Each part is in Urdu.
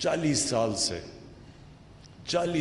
40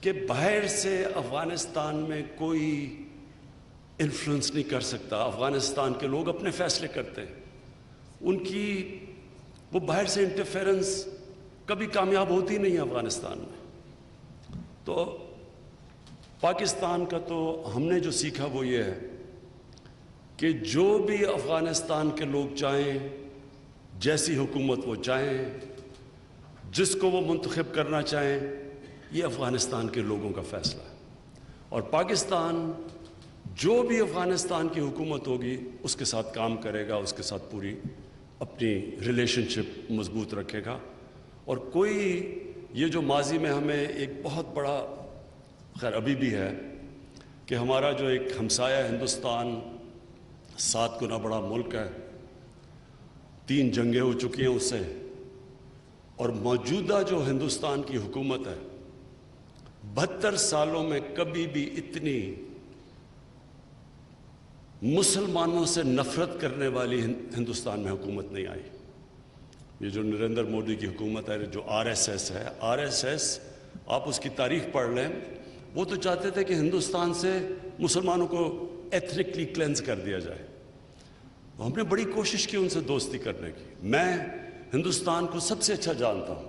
کہ باہر سے افغانستان میں کوئی انفلوئنس نہیں کر سکتا. افغانستان کے لوگ اپنے فیصلے کرتے ہیں. ان کی وہ باہر سے انٹرفیرنس کبھی کامیاب ہوتی نہیں ہے افغانستان میں. تو پاکستان کا تو ہم نے جو سیکھا وہ یہ ہے کہ جو بھی افغانستان کے لوگ چاہیں، جیسی حکومت وہ چاہیں، جس کو وہ منتخب کرنا چاہیں، یہ افغانستان کے لوگوں کا فیصلہ ہے. اور پاکستان جو بھی افغانستان کی حکومت ہوگی اس کے ساتھ کام کرے گا، اس کے ساتھ پوری اپنی ریلیشن شپ مضبوط رکھے گا. اور کوئی یہ جو ماضی میں ہمیں ایک بہت بڑا، خیر ابھی بھی ہے، کہ ہمارا جو ایک ہمسایہ ہندوستان 7 گنا بڑا ملک ہے، 3 جنگیں ہو چکی ہیں اس سے، اور موجودہ جو ہندوستان کی حکومت ہے 72 سالوں میں کبھی بھی اتنی مسلمانوں سے نفرت کرنے والی ہندوستان میں حکومت نہیں آئی. یہ جو نریندر مودی کی حکومت ہے، جو RSS ہے، RSS آپ اس کی تاریخ پڑھ لیں، وہ تو چاہتے تھے کہ ہندوستان سے مسلمانوں کو ایتھنکلی کلینز کر دیا جائے. ہم نے بڑی کوشش کی ان سے دوستی کرنے کی. میں ہندوستان کو سب سے اچھا جانتا ہوں،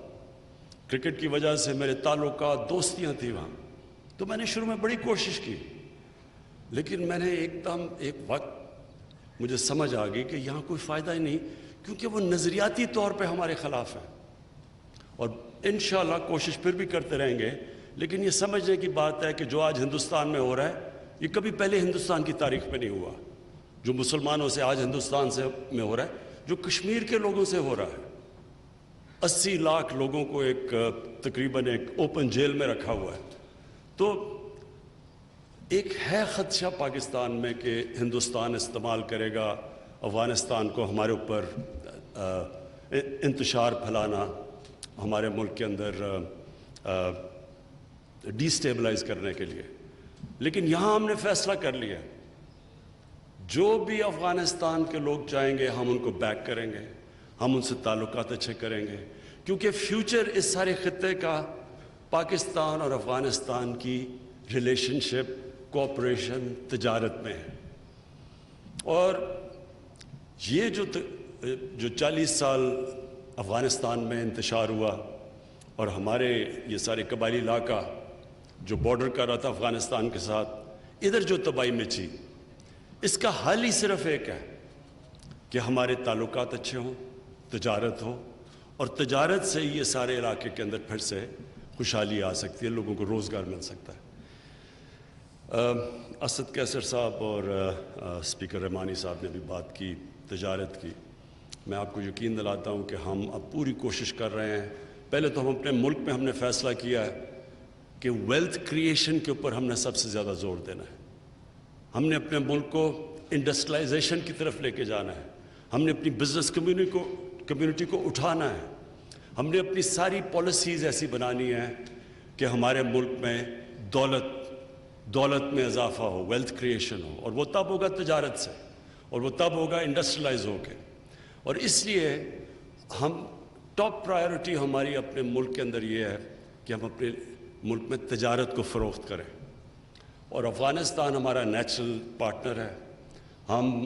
کرکٹ کی وجہ سے میرے تعلقات، دوستیاں تھیں وہاں. تو میں نے شروع میں بڑی کوشش کی، لیکن میں نے ایک وقت مجھے سمجھ آ گئی کہ یہاں کوئی فائدہ ہی نہیں، کیونکہ وہ نظریاتی طور پہ ہمارے خلاف ہیں. اور انشاءاللہ کوشش پھر بھی کرتے رہیں گے، لیکن یہ سمجھنے کی بات ہے کہ جو آج ہندوستان میں ہو رہا ہے یہ کبھی پہلے ہندوستان کی تاریخ میں نہیں ہوا. جو مسلمانوں سے آج ہندوستان میں ہو رہا ہے، جو کشمیر کے لوگوں سے ہو رہا ہے، 80 لاکھ لوگوں کو تقریباً ایک اوپن جیل میں رکھا ہوا ہے. تو ایک ہے خدشہ پاکستان میں کہ ہندوستان استعمال کرے گا افغانستان کو ہمارے اوپر انتشار پھیلانا، ہمارے ملک کے اندر ڈی سٹیبلائز کرنے کے لیے. لیکن یہاں ہم نے فیصلہ کر لیا، جو بھی افغانستان کے لوگ چاہیں گے ہم ان کو بیک کریں گے، ہم ان سے تعلقات اچھے کریں گے، کیونکہ فیوچر اس سارے خطے کا پاکستان اور افغانستان کی ریلیشن شپ، کوآپریشن، تجارت میں ہے. اور یہ جو 40 سال افغانستان میں انتشار ہوا اور ہمارے یہ سارے قبائلی علاقہ جو بارڈر کر رہا تھا افغانستان کے ساتھ، ادھر جو تباہی مچی، اس کا حل ہی صرف ایک ہے کہ ہمارے تعلقات اچھے ہوں، تجارت ہو، اور تجارت سے یہ سارے علاقے کے اندر پھر سے خوشحالی آ سکتی ہے، لوگوں کو روزگار مل سکتا ہے. اسد کیسر صاحب اور اسپیکر رحمانی صاحب نے بھی بات کی تجارت کی. میں آپ کو یقین دلاتا ہوں کہ ہم اب پوری کوشش کر رہے ہیں. پہلے تو ہم اپنے ملک میں ہم نے فیصلہ کیا ہے کہ ویلتھ کریشن کے اوپر ہم نے سب سے زیادہ زور دینا ہے. ہم نے اپنے ملک کو انڈسٹریلائزیشن کی طرف لے کے جانا ہے. ہم نے اپنی بزنس کمیونٹی کو اٹھانا ہے. ہم نے اپنی ساری پالیسیز ایسی بنانی ہیں کہ ہمارے ملک میں دولت میں اضافہ ہو، ویلتھ کریشن ہو، اور وہ تب ہوگا تجارت سے، اور وہ تب ہوگا انڈسٹریلائز ہو کے. اور اس لیے ہم ٹاپ پرائیورٹی ہماری اپنے ملک کے اندر یہ ہے کہ ہم اپنے ملک میں تجارت کو فروخت کریں. اور افغانستان ہمارا نیچرل پارٹنر ہے. ہم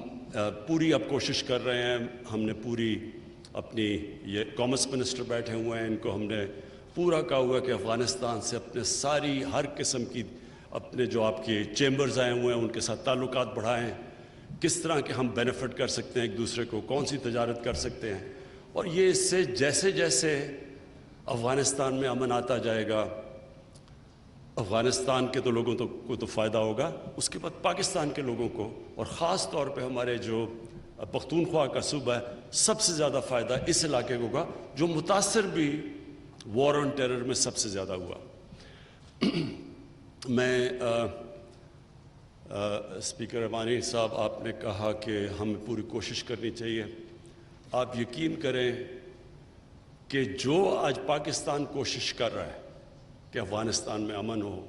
پوری اب کوشش کر رہے ہیں، ہم نے پوری اپنی یہ کامرس منسٹر بیٹھے ہوئے ہیں، ان کو ہم نے پورا کہا ہوا کہ افغانستان سے اپنے ساری ہر قسم کی اپنے جو آپ کے چیمبرز آئے ہوئے ہیں ان کے ساتھ تعلقات بڑھائیں، کس طرح کے ہم بینیفٹ کر سکتے ہیں ایک دوسرے کو، کون سی تجارت کر سکتے ہیں. اور یہ اس سے جیسے جیسے افغانستان میں امن آتا جائے گا، افغانستان کے تو لوگوں کو تو فائدہ ہوگا، اس کے بعد پاکستان کے لوگوں کو، اور خاص طور پہ ہمارے جو پختونخوا کا صوبہ ہے، سب سے زیادہ فائدہ اس علاقے کو ہوگا جو متاثر بھی وار آن ٹیرر میں سب سے زیادہ ہوا. میں اسپیکر رحمانی صاحب، آپ نے کہا کہ ہمیں پوری کوشش کرنی چاہیے. آپ یقین کریں کہ جو آج پاکستان کوشش کر رہا ہے کہ افغانستان میں امن ہو،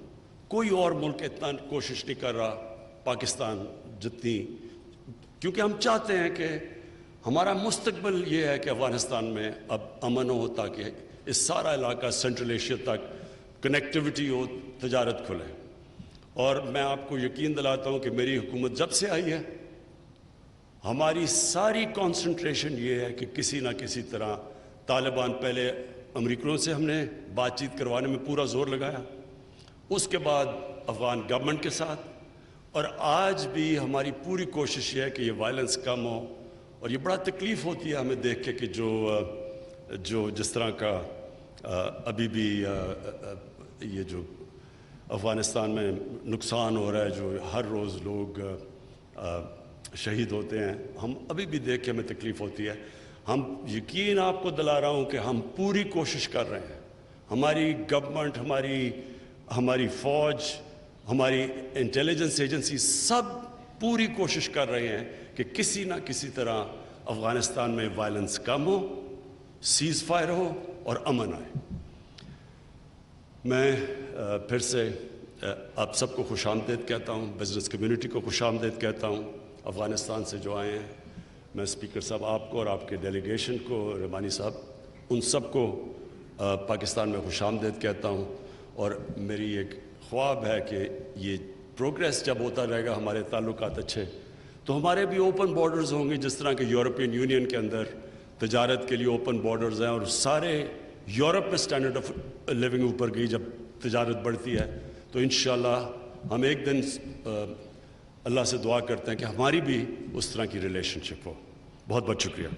کوئی اور ملک اتنا کوشش نہیں کر رہا پاکستان جتنی، کیونکہ ہم چاہتے ہیں کہ ہمارا مستقبل یہ ہے کہ افغانستان میں اب امن ہو، تاکہ اس سارا علاقہ سینٹرل ایشیا تک کنیکٹیوٹی ہو, تجارت کھلے. اور میں آپ کو یقین دلاتا ہوں کہ میری حکومت جب سے آئی ہے ہماری ساری کانسنٹریشن یہ ہے کہ کسی نہ کسی طرح طالبان, پہلے امریکنوں سے ہم نے بات چیت کروانے میں پورا زور لگایا, اس کے بعد افغان گورنمنٹ کے ساتھ, اور آج بھی ہماری پوری کوشش یہ ہے کہ یہ وائلنس کم ہو. اور یہ بڑا تکلیف ہوتی ہے ہمیں دیکھ کے کہ جو جس طرح کا ابھی بھی یہ جو افغانستان میں نقصان ہو رہا ہے, جو ہر روز لوگ شہید ہوتے ہیں, ہم ابھی بھی دیکھ کے ہمیں تکلیف ہوتی ہے. ہم یقین آپ کو دلا رہا ہوں کہ ہم پوری کوشش کر رہے ہیں, ہماری گورنمنٹ, ہماری فوج, ہماری انٹیلیجنس ایجنسی سب پوری کوشش کر رہے ہیں کہ کسی نہ کسی طرح افغانستان میں وائلنس کم ہو, سیز فائر ہو اور امن آئے. میں پھر سے آپ سب کو خوش آمدید کہتا ہوں, بزنس کمیونٹی کو خوش آمدید کہتا ہوں, افغانستان سے جو آئے ہیں. میں اسپیکر صاحب آپ کو اور آپ کے ڈیلیگیشن کو, رحمانی صاحب, ان سب کو پاکستان میں خوش آمدید کہتا ہوں. اور میری ایک خواب ہے کہ یہ پروگریس جب ہوتا رہے گا, ہمارے تعلقات اچھے, تو ہمارے بھی اوپن بارڈرز ہوں گے, جس طرح کہ یورپین یونین کے اندر تجارت کے لیے اوپن بارڈرز ہیں, اور سارے یورپ میں سٹینڈرڈ آف لیونگ اوپر گئی جب تجارت بڑھتی ہے. تو انشاءاللہ ہم ایک دن اللہ سے دعا کرتے ہیں کہ ہماری بھی اس طرح کی ریلیشن شپ ہو. بہت بہت شکریہ.